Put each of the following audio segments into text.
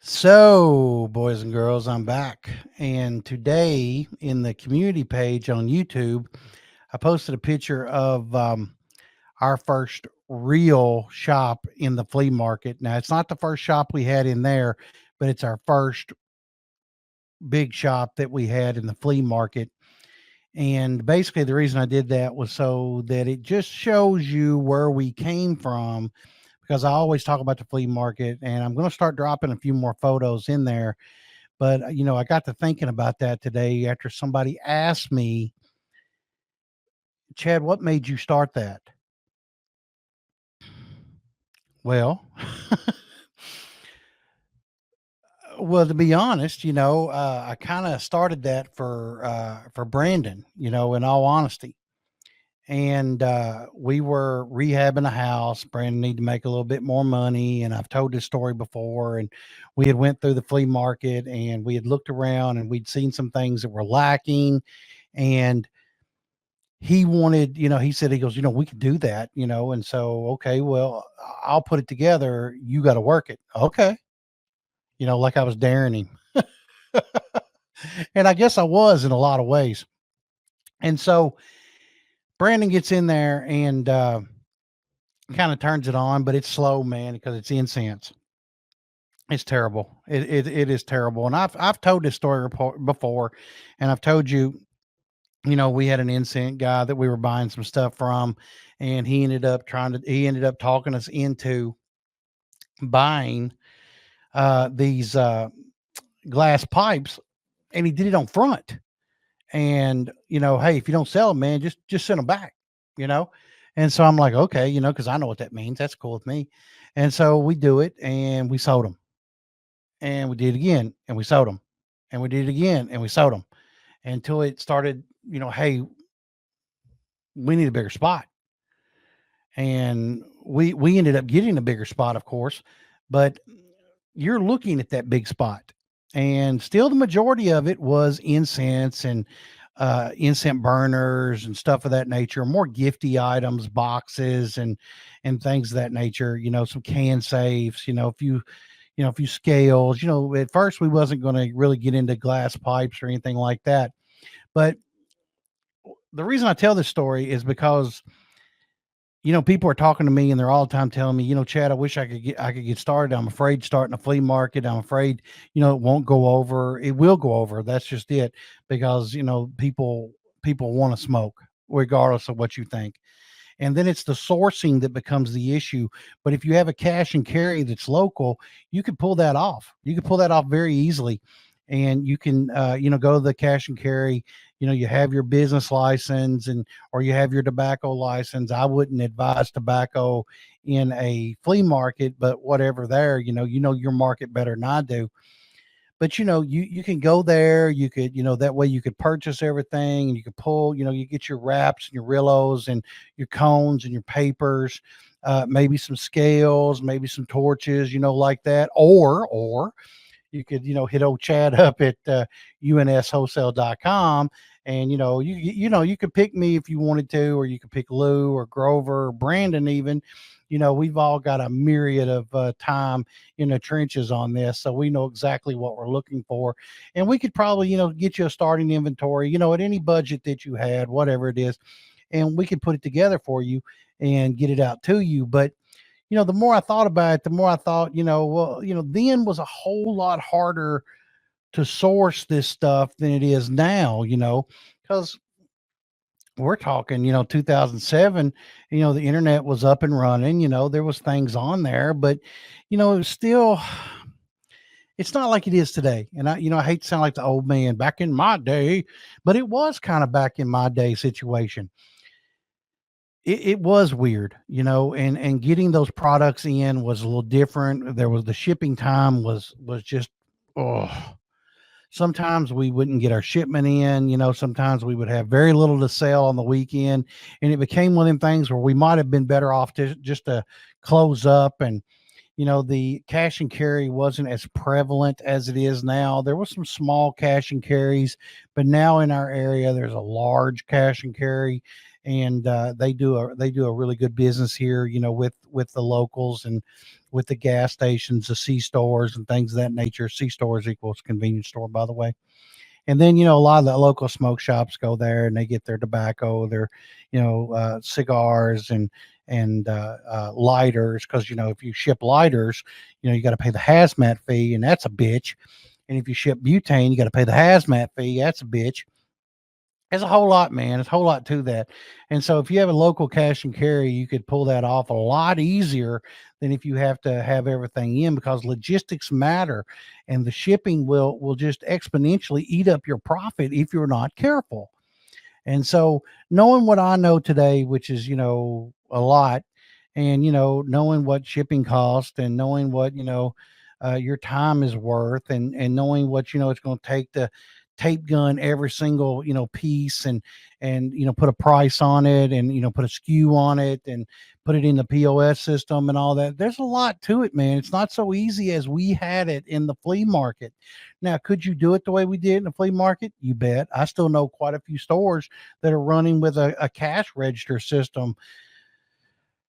So, boys and girls, I'm back. And today, in the community page on YouTube, I posted a picture of our first real shop in the flea market. Now, it's not the first shop we had in there, but it's our first big shop that we had in the flea market. And basically, the reason I did that was so that it just shows you where we came from, because I always talk about the flea market, and I'm going to start dropping a few more photos in there. But, I got to thinking about that today after somebody asked me, Chad, what made you start that? Well, well, to be honest, I kind of started that for Brandon, in all honesty. And we were rehabbing a house. Brandon needed to make a little bit more money, and I've told this story before. And we had went through the flea market, and we had looked around, and we'd seen some things that were lacking. And he wanted, he said, he goes, we could do that, and so, okay, well, I'll put it together. You got to work it. Okay. Like I was daring him. And I guess I was in a lot of ways. And so Brandon gets in there and kind of turns it on, but it's slow, man, because it's incense. It's terrible. It is terrible. And I've told this story before, and I've told you, we had an incense guy that we were buying some stuff from, and he ended up talking us into buying these glass pipes, and he did it on front. And, hey, if you don't sell them, man, just send them back, you know? And so I'm like, okay, cause I know what that means. That's cool with me. And so we do it, and we sold them, and we did it again, and we sold them, and we did it again, and we sold them until it started, hey, we need a bigger spot. And we ended up getting a bigger spot, of course, but you're looking at that big spot, and still the majority of it was incense and incense burners and stuff of that nature, more gifty items, boxes and things of that nature, some can safes, a few scales. At first we wasn't going to really get into glass pipes or anything like that. But the reason I tell this story is because people are talking to me, and they're all the time telling me, Chad, I wish I could get started. I'm afraid starting a flea market. I'm afraid, it won't go over. It will go over. That's just it. Because, people want to smoke regardless of what you think. And then it's the sourcing that becomes the issue. But if you have a cash and carry that's local, you could pull that off. You could pull that off very easily. And you can, go to the cash and carry, you have your business license, or you have your tobacco license. I wouldn't advise tobacco in a flea market, but whatever there, your market better than I do. But you can go there. You could, that way you could purchase everything, and you could pull, you get your wraps and your rillos and your cones and your papers, maybe some scales, maybe some torches, like that. Or you could, hit old Chad up at UNSWholesale.com. And, you could pick me if you wanted to, or you could pick Lou or Grover or Brandon even. We've all got a myriad of time in the trenches on this. So we know exactly what we're looking for. And we could probably, get you a starting inventory, at any budget that you had, whatever it is. And we could put it together for you and get it out to you. But the more I thought about it, the more I thought, well, then was a whole lot harder to source this stuff than it is now, because we're talking, 2007, the internet was up and running, there was things on there, but, it was still, it's not like it is today. And I hate to sound like the old man back in my day, but it was kind of back in my day situation. It was weird, and getting those products in was a little different. There was the shipping time was just, oh, sometimes we wouldn't get our shipment in, sometimes we would have very little to sell on the weekend. And it became one of them things where we might have been better off to just to close up. And, the cash and carry wasn't as prevalent as it is now. There was some small cash and carries, but now in our area, there's a large cash and carry. and they do a really good business here, with the locals and with the gas stations, the C stores, and things of that nature. C stores equals convenience store, by the way. And then, a lot of the local smoke shops go there and they get their tobacco, their, cigars and lighters. Cause, if you ship lighters, you got to pay the hazmat fee, and that's a bitch. And if you ship butane, you got to pay the hazmat fee. That's a bitch. It's a whole lot, man. It's a whole lot to that. And so if you have a local cash and carry, you could pull that off a lot easier than if you have to have everything in, because logistics matter, and the shipping will just exponentially eat up your profit if you're not careful. And so, knowing what I know today, which is, a lot, and, knowing what shipping costs, and knowing what, your time is worth, and knowing what, it's going to take to tape gun every single, piece, and, put a price on it, and, put a SKU on it, and put it in the POS system and all that. There's a lot to it, man. It's not so easy as we had it in the flea market. Now, could you do it the way we did in the flea market? You bet. I still know quite a few stores that are running with a cash register system.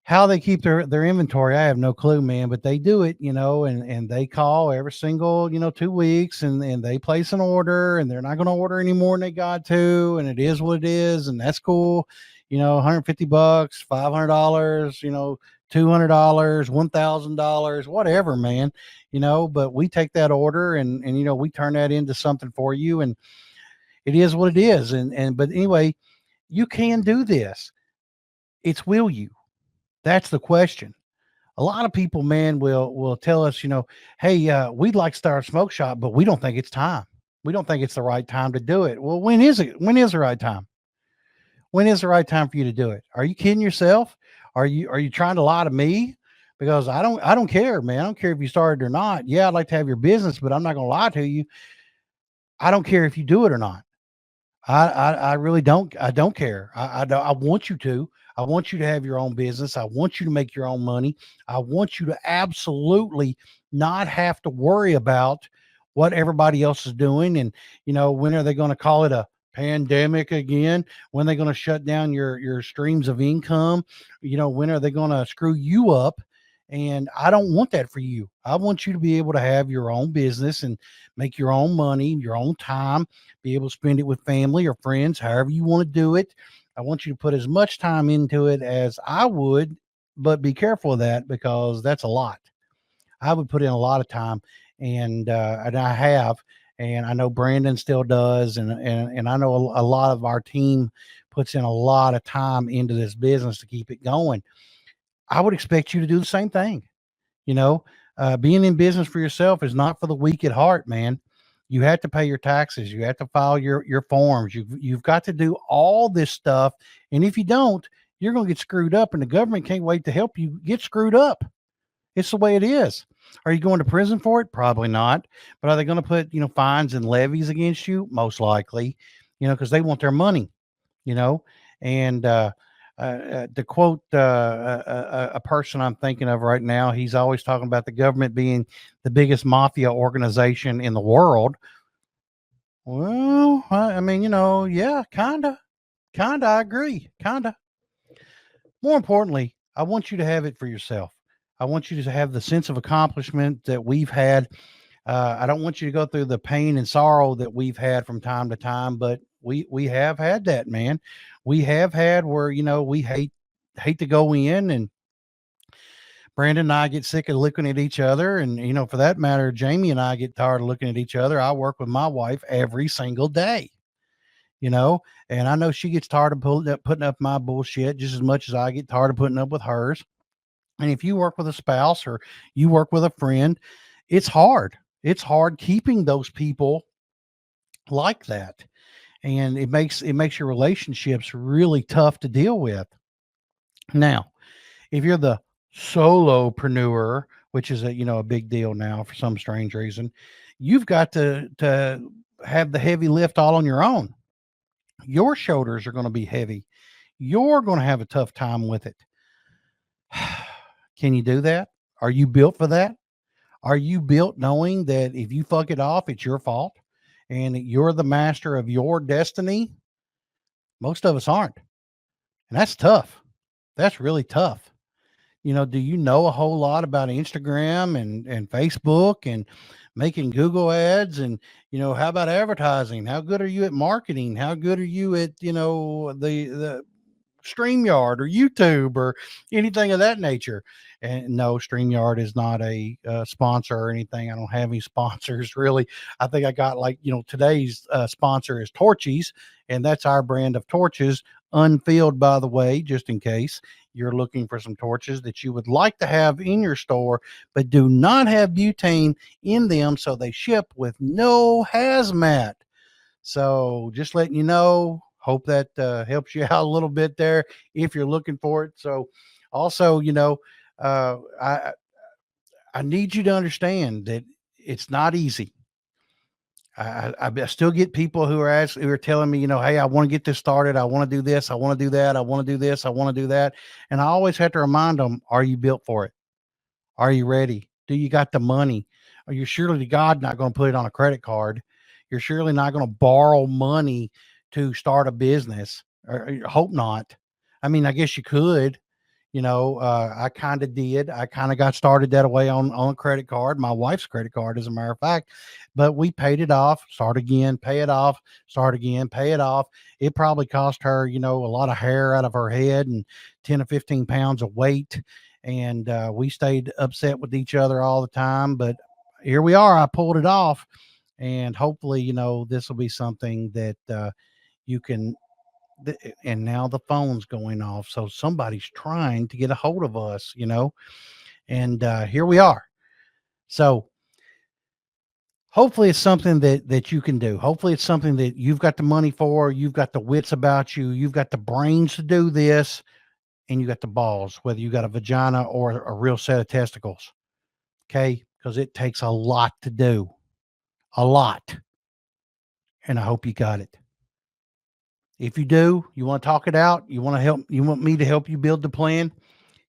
How they keep their inventory, I have no clue, man, but they do it, and they call every single, 2 weeks, and they place an order, and they're not going to order any more than they got to, and it is what it is, and that's cool. $150, $500, $200, $1,000, whatever, man. But we take that order, and we turn that into something for you, and it is what it is. But anyway, you can do this. It's, will you? That's the question. A lot of people, man, will tell us, hey, we'd like to start a smoke shop, but we don't think it's time. We don't think it's the right time to do it. Well, when is it? When is the right time? When is the right time for you to do it? Are you kidding yourself? Are you trying to lie to me? Because I don't care, man. I don't care if you started or not. Yeah, I'd like to have your business, but I'm not going to lie to you. I don't care if you do it or not. I really don't. I don't care. I want you to. I want you to have your own business. I want you to make your own money. I want you to absolutely not have to worry about what everybody else is doing. And, when are they going to call it a pandemic again? When are they going to shut down your streams of income? When are they going to screw you up? And I don't want that for you. I want you to be able to have your own business and make your own money, your own time, be able to spend it with family or friends, however you want to do it. I want you to put as much time into it as I would, but be careful of that, because that's a lot. I would put in a lot of time, and I have, and I know Brandon still does, and I know a lot of our team puts in a lot of time into this business to keep it going. I would expect you to do the same thing. You know, Being in business for yourself is not for the weak at heart, man. You have to pay your taxes. You have to file your forms. You've got to do all this stuff, and if you don't, you're going to get screwed up, and the government can't wait to help you get screwed up. It's the way it is. Are you going to prison for it? Probably not. But are they going to put fines and levies against you? Most likely. Because they want their money you know. And to quote a person I'm thinking of right now, he's always talking about the government being the biggest mafia organization in the world. Well, I mean, yeah, kinda, I agree, kinda. More importantly, I want you to have it for yourself. I want you to have the sense of accomplishment that we've had. I don't want you to go through the pain and sorrow that we've had from time to time, but we have had that, man. We have had where we hate to go in, and Brandon and I get sick of looking at each other, and for that matter, Jamie and I get tired of looking at each other. I work with my wife every single day, you know, and I know she gets tired of putting up my bullshit just as much as I get tired of putting up with hers. And if you work with a spouse or you work with a friend, it's hard. It's hard keeping those people like that. And it makes your relationships really tough to deal with. Now, if you're the solopreneur, which is a big deal now for some strange reason, you've got to have the heavy lift all on your own. Your shoulders are going to be heavy. You're going to have a tough time with it. Can you do that? Are you built for that? Are you built knowing that if you fuck it off, it's your fault and that you're the master of your destiny? Most of us aren't. And that's tough. That's really tough. Do you know a whole lot about Instagram and Facebook and making Google ads? And, how about advertising? How good are you at marketing? How good are you at, the StreamYard or YouTube or anything of that nature? And no, StreamYard is not a sponsor or anything. I don't have any sponsors really. I think I got like, today's sponsor is Torchies, and that's our brand of torches, unfilled, by the way, just in case you're looking for some torches that you would like to have in your store, but do not have butane in them. So they ship with no hazmat. So just letting you know, hope that helps you out a little bit there if you're looking for it. So also, uh, I, I need you to understand that it's not easy. I still get people who are telling me, hey, I want to get this started. I want to do this. I want to do that. I want to do this. I want to do that. And I always have to remind them, are you built for it? Are you ready? Do you got the money? Are you surely to God not going to put it on a credit card? You're surely not going to borrow money to start a business. Or hope not. I mean, I guess you could. I kind of did. I kind of got started that way on a credit card, my wife's credit card, as a matter of fact. But we paid it off, start again, pay it off, start again, pay it off. It probably cost her, a lot of hair out of her head and 10 or 15 pounds of weight. And we stayed upset with each other all the time. But here we are. I pulled it off. And hopefully, this will be something that you can. And now the phone's going off. So somebody's trying to get a hold of us, and here we are. So hopefully it's something that you can do. Hopefully it's something that you've got the money for, you've got the wits about you, you've got the brains to do this, and you got the balls, whether you got a vagina or a real set of testicles. Okay? Because it takes a lot to do. A lot. And I hope you got it. If you do, you want to talk it out, you want me to help you build the plan,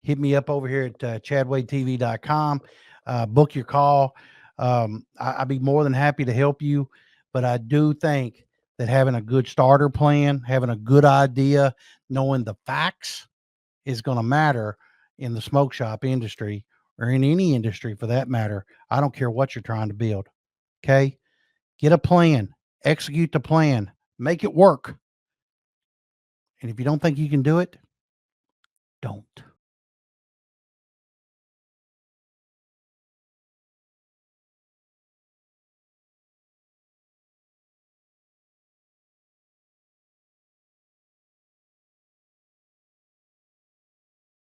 hit me up over here at chadwadetv.com. Book your call. I'd be more than happy to help you. But I do think that having a good starter plan, having a good idea, knowing the facts is going to matter in the smoke shop industry or in any industry for that matter. I don't care what you're trying to build. Okay. Get a plan, execute the plan, make it work. And if you don't think you can do it, don't.